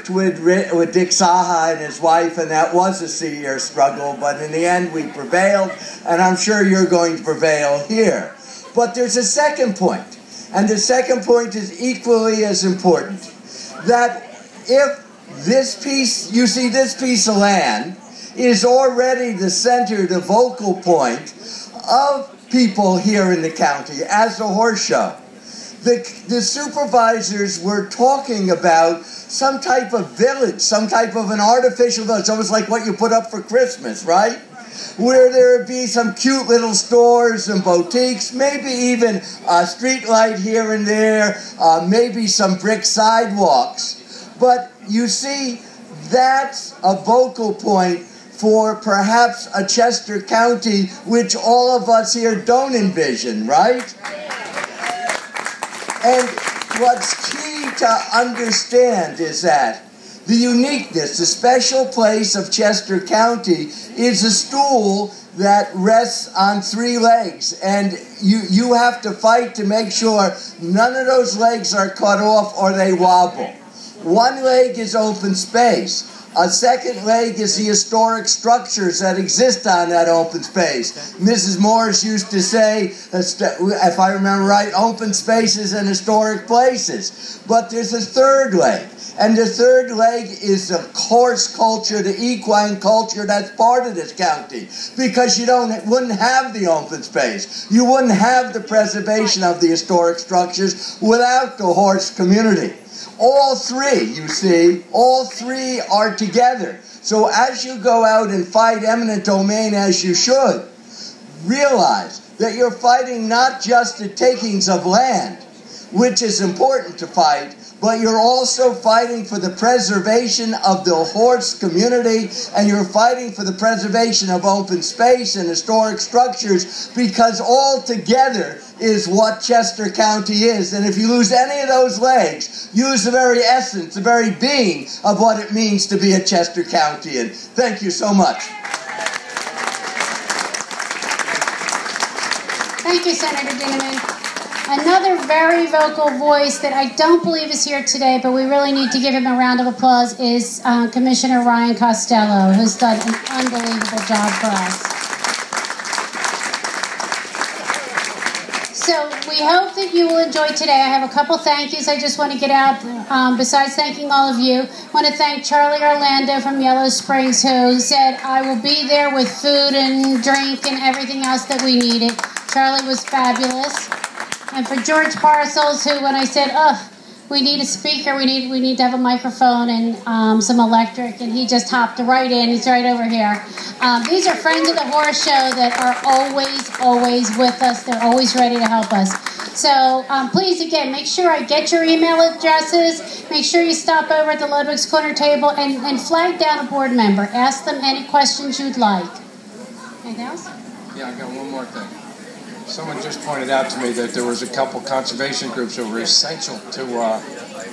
worked with Lchsa and his wife, and that was a 6-year struggle, but in the end we prevailed, and I'm sure you're going to prevail here. But there's a second point, and the second point is equally as important, that if this piece, you see this piece of land, is already the center, the focal point of people here in the county as a horse show. The supervisors were talking about some type of village, some type of an artificial village, almost like what you put up for Christmas, right? Where there would be some cute little stores and boutiques, maybe even a street light here and there, maybe some brick sidewalks. But you see, that's a focal point for perhaps a Chester County, which all of us here don't envision, right? And what's key to understand is that the uniqueness, the special place of Chester County is a stool that rests on 3 legs. And you have to fight to make sure none of those legs are cut off or they wobble. 1 leg is open space. A second leg is the historic structures that exist on that open space. Mrs. Morris used to say, if I remember right, open spaces and historic places. But there's a third leg. And the third leg is the horse culture, the equine culture that's part of this county. Because you wouldn't have the open space. You wouldn't have the preservation of the historic structures without the horse community. All 3, you see, all 3 are together. So as you go out and fight eminent domain, as you should, realize that you're fighting not just the takings of land, which is important to fight, but you're also fighting for the preservation of the horse community, and you're fighting for the preservation of open space and historic structures, because all together is what Chester County is. And if you lose any of those legs, you lose the very essence, the very being of what it means to be a Chester County. And thank you so much. Thank you, Senator Dinniman. Another very vocal voice that I don't believe is here today, but we really need to give him a round of applause, is Commissioner Ryan Costello, who's done an unbelievable job for us. So we hope that you will enjoy today. I have a couple thank yous I just want to get out. Besides thanking all of you, I want to thank Charlie Orlando from Yellow Springs, who said, I will be there with food and drink and everything else that we needed. Charlie was fabulous. And for George Parcels, who, when I said, we need a speaker, we need to have a microphone and some electric, and he just hopped right in. He's right over here. These are friends of the horse show that are always with us. They're always ready to help us. So please, again, make sure I get your email addresses. Make sure you stop over at the Ludwig's Corner table and flag down a board member. Ask them any questions you'd like. Anything else? Yeah, I got one more thing. Someone just pointed out to me that there was a couple conservation groups that were essential to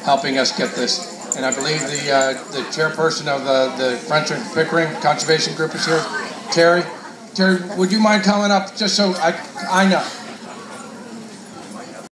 helping us get this. And I believe the chairperson of the French and Pickering Conservation Group is here. Terry, would you mind coming up just so I know?